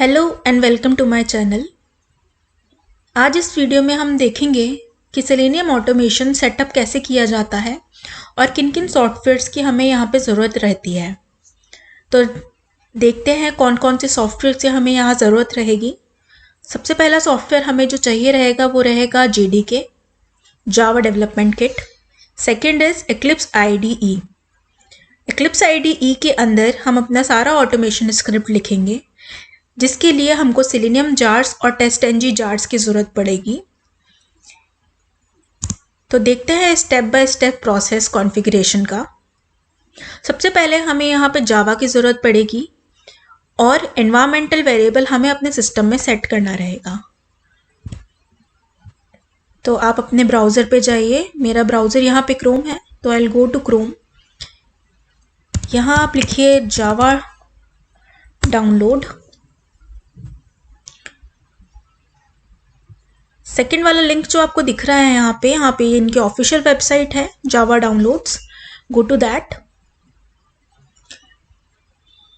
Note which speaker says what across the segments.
Speaker 1: Hello and welcome to my channel. आज इस video में हम देखेंगे कि सेलेनियम ऑटोमेशन सेटअप कैसे किया जाता है और किन किन सॉफ्टवेयर्स की हमें यहाँ पे ज़रूरत रहती है। तो देखते हैं कौन कौन से सॉफ्टवेयर से हमें यहाँ ज़रूरत रहेगी। सबसे पहला सॉफ्टवेयर हमें जो चाहिए रहेगा वो रहेगा JDK, Java development kit. Second is eclipse IDE। Eclipse IDE के अंदर हम अपना सारा ऑटोमेशन स्क्रिप्ट लिखेंगे, जिसके लिए हमको सेलेनियम जार्स और टेस्टng जार्स की ज़रूरत पड़ेगी। तो देखते हैं step by step process configuration का। सबसे पहले हमें यहाँ पे जावा की ज़रूरत पड़ेगी और एनवायरमेंटल वेरिएबल हमें अपने सिस्टम में सेट करना रहेगा। तो आप अपने ब्राउज़र पे जाइए। मेरा ब्राउज़र यहाँ पे क्रोम है, तो I will go to Chrome. यहाँ आप लिखिए जावा डाउनलोड। सेकेंड वाला लिंक जो आपको दिख रहा है यहाँ पे इनकी ऑफिशियल वेबसाइट है Java downloads. Go to that.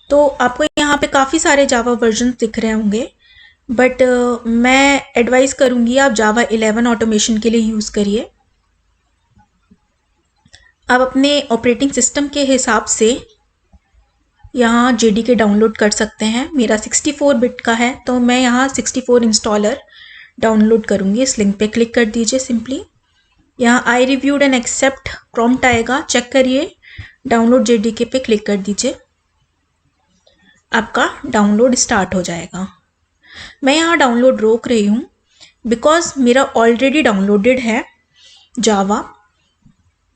Speaker 1: तो आपको यहाँ पे काफ़ी सारे जावा वर्जन दिख रहे होंगे, बट मैं एडवाइस करूँगी आप जावा 11 ऑटोमेशन के लिए यूज़ करिए। आप अपने ऑपरेटिंग सिस्टम के हिसाब से यहाँ JDK डाउनलोड कर सकते हैं। मेरा 64 बिट का है, तो मैं यहाँ 64 इंस्टॉलर डाउनलोड करूँगी। इस लिंक पे क्लिक कर दीजिए सिंपली। यहाँ I reviewed and accept prompt आएगा, चेक करिए। डाउनलोड JDK पे क्लिक कर दीजिए, आपका डाउनलोड स्टार्ट हो जाएगा। मैं यहाँ डाउनलोड रोक रही हूँ बिकॉज मेरा ऑलरेडी डाउनलोडेड है जावा।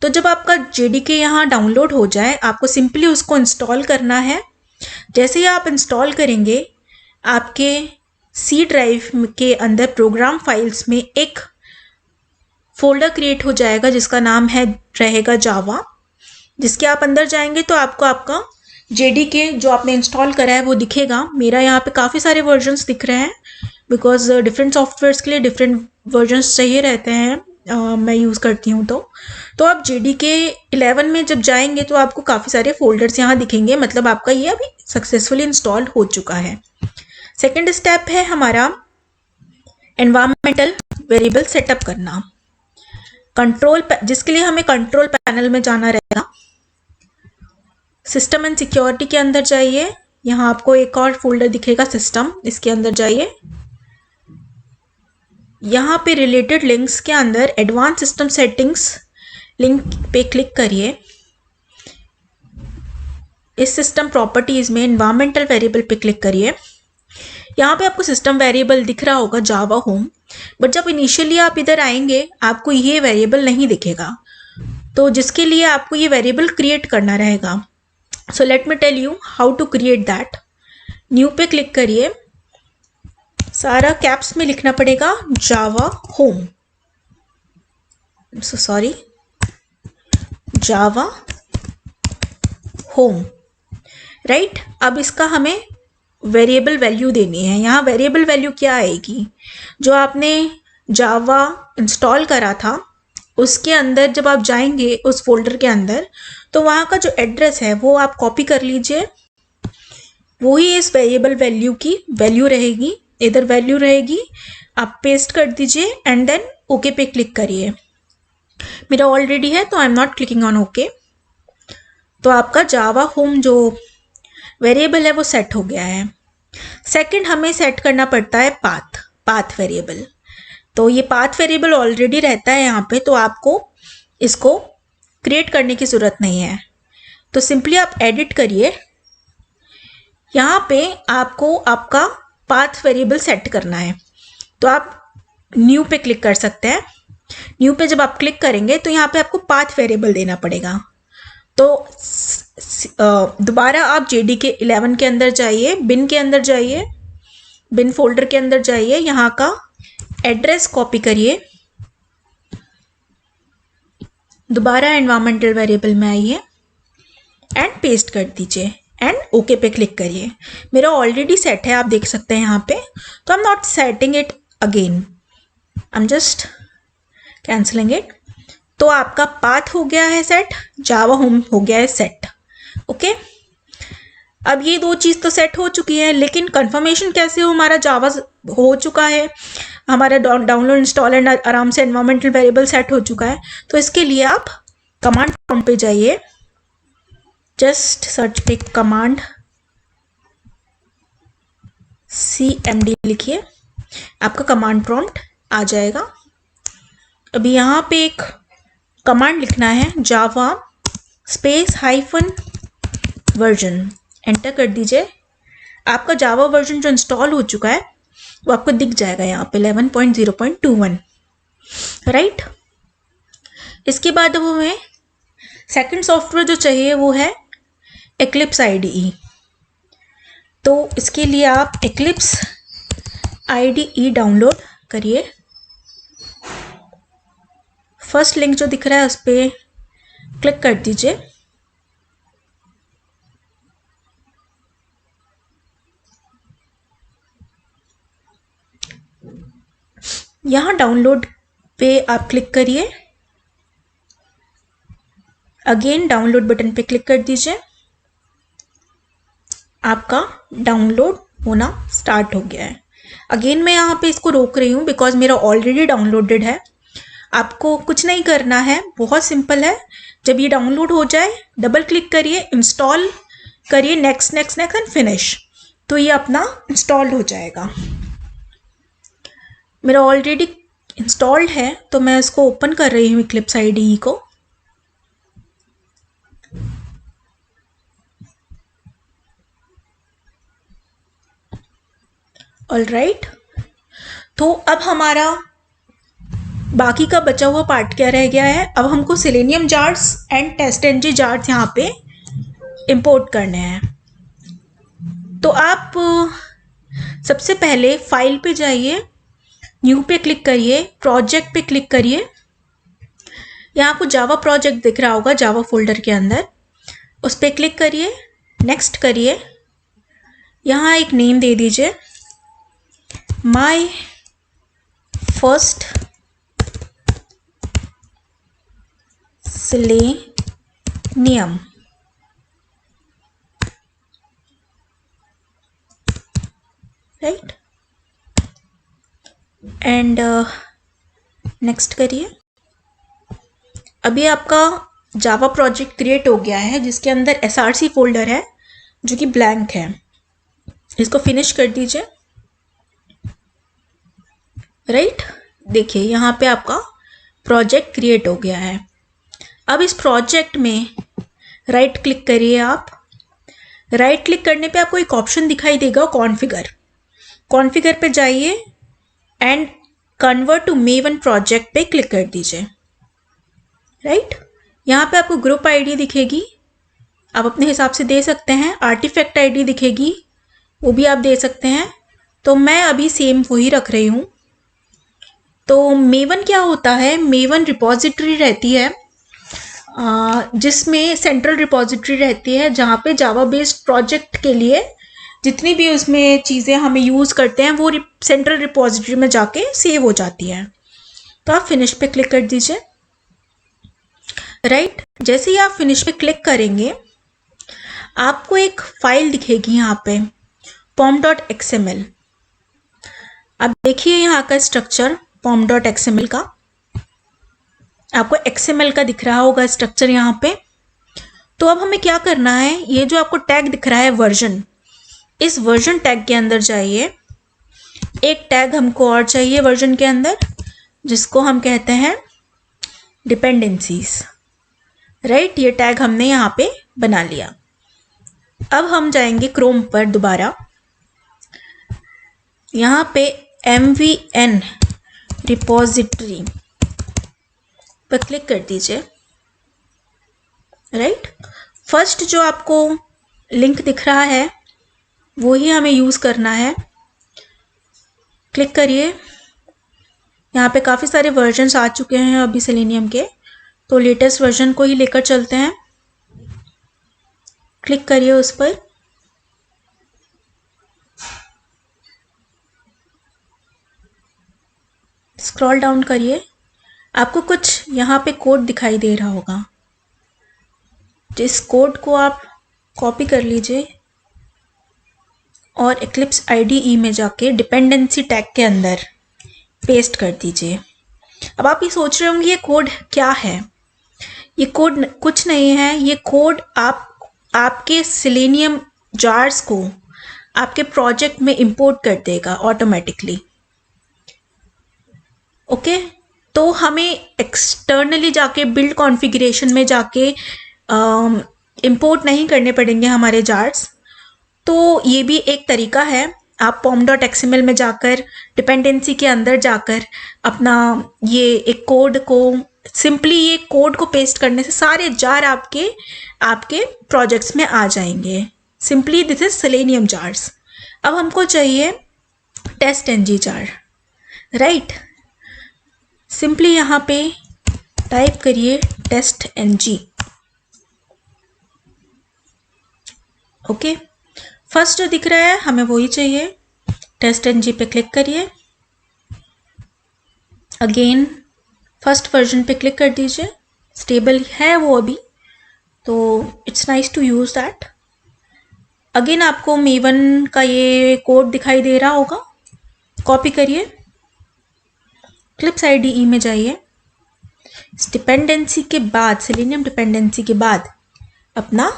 Speaker 1: तो जब आपका JDK यहाँ डाउनलोड हो जाए, आपको सिंपली उसको इंस्टॉल करना है। जैसे ही आप इंस्टॉल करेंगे, आपके C ड्राइव के अंदर प्रोग्राम फाइल्स में एक फोल्डर क्रिएट हो जाएगा जिसका नाम रहेगा जावा। जिसके आप अंदर जाएंगे तो आपको आपका JDK जो आपने इंस्टॉल करा है वो दिखेगा। मेरा यहाँ पे काफ़ी सारे वर्जन्स दिख रहे हैं बिकॉज डिफरेंट सॉफ्टवेयर्स के लिए डिफरेंट वर्जन्स चाहिए रहते हैं। मैं यूज़ करती हूँ। तो आप JDK 11 में जब जाएंगे तो आपको काफ़ी सारे फोल्डर्स यहाँ दिखेंगे, मतलब आपका ये अभी सक्सेसफुली इंस्टॉल हो चुका है। सेकेंड स्टेप है हमारा एनवायरमेंटल वेरिएबल सेटअप करना। जिसके लिए हमें कंट्रोल पैनल में जाना रहेगा। सिस्टम एंड सिक्योरिटी के अंदर जाइए। यहाँ आपको एक और फोल्डर दिखेगा सिस्टम, इसके अंदर जाइए। यहाँ पे रिलेटेड लिंक्स के अंदर एडवांस सिस्टम सेटिंग्स लिंक पे क्लिक करिए। इस सिस्टम प्रॉपर्टीज़ में एनवायरमेंटल वेरिएबल पे क्लिक करिए। यहाँ पे आपको सिस्टम वेरिएबल दिख रहा होगा जावा होम, बट जब इनिशियली आप इधर आएंगे आपको ये वेरिएबल नहीं दिखेगा, तो जिसके लिए आपको ये वेरिएबल क्रिएट करना रहेगा। So let me tell you how to create that. New पे क्लिक करिए। सारा कैप्स में लिखना पड़ेगा Java home, sorry Java home, right. अब इसका हमें वेरिएबल वैल्यू देनी है। यहाँ वेरिएबल वैल्यू क्या आएगी, जो आपने जावा इंस्टॉल करा था उसके अंदर जब आप जाएंगे उस फोल्डर के अंदर, तो वहाँ का जो एड्रेस है वो आप कॉपी कर लीजिए। वही इस वेरिएबल वैल्यू की वैल्यू रहेगी, इधर वैल्यू रहेगी, आप पेस्ट कर दीजिए एंड देन ओके पे क्लिक करिए। मेरा ऑलरेडी है तो I am not clicking on okay. तो आपका जावा होम जो वेरिएबल है वो सेट हो गया है। सेकंड हमें सेट करना पड़ता है पाथ वेरिएबल। तो ये पाथ वेरिएबल ऑलरेडी रहता है यहाँ पे, तो आपको इसको क्रिएट करने की ज़रूरत नहीं है। तो सिंपली आप एडिट करिए। यहाँ पे आपको आपका पाथ वेरिएबल सेट करना है, तो आप न्यू पे क्लिक कर सकते हैं। न्यू पे जब आप क्लिक करेंगे तो यहाँ पे आपको पाथ वेरिएबल देना पड़ेगा। तो दोबारा आप JDK 11 के अंदर जाइए, बिन के अंदर जाइए, बिन फोल्डर के अंदर जाइए, यहाँ का एड्रेस कॉपी करिए, दोबारा एनवायरमेंटल वेरिएबल में आइए एंड पेस्ट कर दीजिए एंड ओके पे क्लिक करिए। मेरा ऑलरेडी सेट है, आप देख सकते हैं यहाँ पे, तो I am not setting it again, I am just cancelling it. तो आपका पाथ हो गया है सेट, जावा होम हो गया है सेट। ओके, अब ये दो चीज़ तो सेट हो चुकी है, लेकिन कंफर्मेशन कैसे हो हमारा जावा हो चुका है, हमारा डाउनलोड इंस्टॉल एंड आराम से एनवायरमेंटल वेरिएबल सेट हो चुका है। तो इसके लिए आप कमांड प्रॉम्प्ट पे जाइए, जस्ट सर्च पे कमांड cmd लिखिए, आपका कमांड प्रॉम्प्ट आ जाएगा। अभी यहाँ पे एक कमांड लिखना है, Java space hyphen version, enter कर दीजिए। आपका जावा वर्जन जो इंस्टॉल हो चुका है वो आपको दिख जाएगा यहाँ पे 11.0.21, राइट। इसके बाद अब हमें सेकंड सॉफ्टवेयर जो चाहिए वो है एक्लिप्स IDE। तो इसके लिए आप एक्लिप्स IDE डाउनलोड करिए। फर्स्ट लिंक जो दिख रहा है उस पर क्लिक कर दीजिए। यहाँ डाउनलोड पे आप क्लिक करिए, अगेन डाउनलोड बटन पे क्लिक कर दीजिए। आपका डाउनलोड होना स्टार्ट हो गया है। अगेन मैं यहाँ पे इसको रोक रही हूँ बिकॉज मेरा ऑलरेडी डाउनलोडेड है। आपको कुछ नहीं करना है, बहुत सिंपल है। जब ये डाउनलोड हो जाए डबल क्लिक करिए, इंस्टॉल करिए, next next next and finish, तो ये अपना इंस्टॉल्ड हो जाएगा। मेरा ऑलरेडी इंस्टॉल्ड है तो मैं इसको ओपन कर रही हूँ एक्लिप्स IDE को। ऑलराइट, तो अब हमारा बाकी का बचा हुआ पार्ट क्या रह गया है। अब हमको सेलेनियम जार्स एंड टेस्टएनजी जार्स यहाँ पे इंपोर्ट करने हैं। तो आप सबसे पहले फाइल पे जाइए, न्यू पे क्लिक करिए, प्रोजेक्ट पे क्लिक करिए। यहाँ आपको जावा प्रोजेक्ट दिख रहा होगा जावा फोल्डर के अंदर, उस पर क्लिक करिए, नेक्स्ट करिए। यहाँ एक नेम दे दीजिए, my first selenium, right, and next करिए। अभी आपका जावा प्रोजेक्ट क्रिएट हो गया है जिसके अंदर src फोल्डर है जो कि ब्लैंक है। इसको फिनिश कर दीजिए, राइट। देखिए यहाँ पे आपका प्रोजेक्ट क्रिएट हो गया है। अब इस प्रोजेक्ट में राइट क्लिक करिए आप। राइट क्लिक करने पे आपको एक ऑप्शन दिखाई देगा कॉन्फ़िगर। कॉन्फ़िगर पे जाइए and convert to Maven project पे क्लिक कर दीजिए, राइट। यहाँ पे आपको ग्रुप ID दिखेगी, आप अपने हिसाब से दे सकते हैं। आर्टिफैक्ट ID दिखेगी, वो भी आप दे सकते हैं। तो मैं अभी सेम वही रख रही हूँ। तो Maven क्या होता है, Maven रिपॉजिटरी रहती है जिसमें सेंट्रल रिपॉजिटरी रहती है जहाँ पे जावा बेस्ड प्रोजेक्ट के लिए जितनी भी उसमें चीज़ें हमें यूज़ करते हैं वो सेंट्रल रिपॉजिटरी में जाके सेव हो जाती हैं। तो आप फिनिश पे क्लिक कर दीजिए, राइट। जैसे ही आप फिनिश पे क्लिक करेंगे आपको एक फाइल दिखेगी यहाँ पे pom.xml। अब देखिए यहाँ का स्ट्रक्चर pom.xml का, आपको XML का दिख रहा होगा स्ट्रक्चर यहाँ पे। तो अब हमें क्या करना है, ये जो आपको टैग दिख रहा है वर्जन, इस वर्जन टैग के अंदर जाइए। एक टैग हमको और चाहिए वर्जन के अंदर जिसको हम कहते हैं डिपेंडेंसीज, राइट। ये टैग हमने यहाँ पे बना लिया। अब हम जाएंगे क्रोम पर दोबारा, यहाँ पे MVN रिपॉजिटरी पर क्लिक कर दीजिए, राइट। फर्स्ट जो आपको लिंक दिख रहा है वो ही हमें यूज़ करना है। क्लिक करिए, यहाँ पे काफ़ी सारे वर्जन्स आ चुके हैं अभी सेलेनियम के, तो लेटेस्ट वर्जन को ही लेकर चलते हैं। क्लिक करिए उस पर, स्क्रॉल डाउन करिए, आपको कुछ यहाँ पे कोड दिखाई दे रहा होगा। जिस कोड को आप कॉपी कर लीजिए और Eclipse IDE में जाके डिपेंडेंसी टैग के अंदर पेस्ट कर दीजिए। अब आप ये सोच रहे होंगे ये कोड क्या है। ये कोड कुछ नहीं है, ये कोड आपके सेलेनियम जार्स को आपके प्रोजेक्ट में इंपोर्ट कर देगा ऑटोमेटिकली। ओके, तो हमें एक्सटर्नली जाके बिल्ड कॉन्फ़िगरेशन में जाके इंपोर्ट नहीं करने पड़ेंगे हमारे जार्स। तो ये भी एक तरीका है। आप pom.xml में जाकर डिपेंडेंसी के अंदर जाकर अपना ये एक कोड को सिंपली ये कोड को पेस्ट करने से सारे जार आपके प्रोजेक्ट्स में आ जाएंगे। Simply this is Selenium jars. अब हमको चाहिए test NG jar, right. Simply यहाँ पे टाइप करिए टेस्ट एनजी। ओके, फर्स्ट जो दिख रहा है हमें वही चाहिए। टेस्ट एनजी पे क्लिक करिए। अगेन फर्स्ट वर्जन पे क्लिक कर दीजिए। स्टेबल है वो अभी, तो it's nice to use that. Again आपको मेवन का ये कोड दिखाई दे रहा होगा, कॉपी करिए। Eclipse IDE में जाइए। इस डिपेंडेंसी के बाद, सेलेनियम डिपेंडेंसी के बाद अपना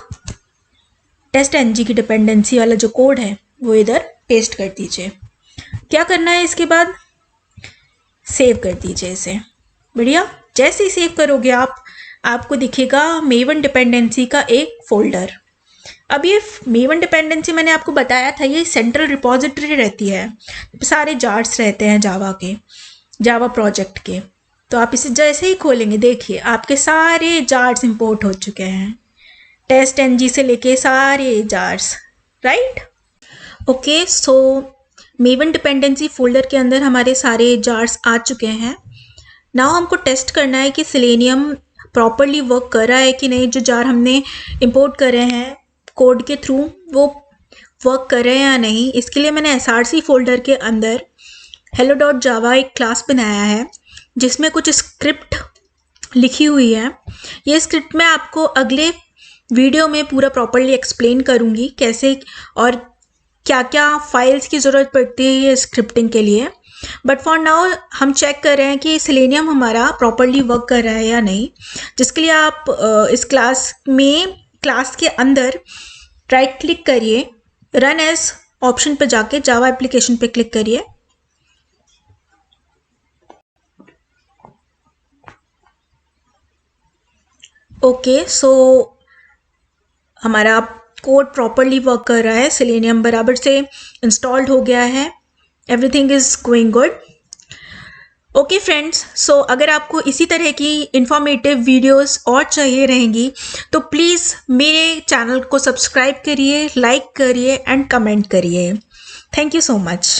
Speaker 1: टेस्ट एनजी की डिपेंडेंसी वाला जो कोड है वो इधर पेस्ट कर दीजिए। क्या करना है इसके बाद, सेव कर दीजिए इसे। बढ़िया, जैसे ही सेव करोगे आपको दिखेगा मेवन डिपेंडेंसी का एक फोल्डर। अब ये मेवन डिपेंडेंसी मैंने आपको बताया था, ये सेंट्रल रिपोजिटरी रहती है, सारे जार्स रहते हैं जावा प्रोजेक्ट के। तो आप इसे जैसे ही खोलेंगे देखिए आपके सारे जार्स इंपोर्ट हो चुके हैं, टेस्ट एनजी से लेके सारे जार्स, राइट। ओके, सो मेवन डिपेंडेंसी फोल्डर के अंदर हमारे सारे जार्स आ चुके हैं। नाउ हमको टेस्ट करना है कि सेलेनियम प्रॉपरली वर्क कर रहा है कि नहीं। जो जार हमने इंपोर्ट करे हैं कोड के थ्रू वो वर्क कर रहे हैं या नहीं। इसके लिए मैंने src फोल्डर के अंदर hello.java एक क्लास बनाया है जिसमें कुछ स्क्रिप्ट लिखी हुई है। ये स्क्रिप्ट मैं आपको अगले वीडियो में पूरा प्रॉपरली एक्सप्लेन करूँगी कैसे और क्या क्या फाइल्स की ज़रूरत पड़ती है ये स्क्रिप्टिंग के लिए। बट फॉर नाउ हम चेक कर रहे हैं कि सेलेनियम हमारा प्रॉपरली वर्क कर रहा है या नहीं, जिसके लिए आप इस क्लास के अंदर राइट क्लिक करिए, रन एज ऑप्शन पे जाके जावा एप्लीकेशन पे क्लिक करिए। ओके, सो हमारा कोड प्रॉपरली वर्क कर रहा है, सेलेनियम बराबर से इंस्टॉल्ड हो गया है, everything is going good. Okay friends, so अगर आपको इसी तरह की इंफॉर्मेटिव वीडियोस और चाहिए रहेंगी तो प्लीज़ मेरे चैनल को सब्सक्राइब करिए, लाइक करिए एंड कमेंट करिए। Thank you so much.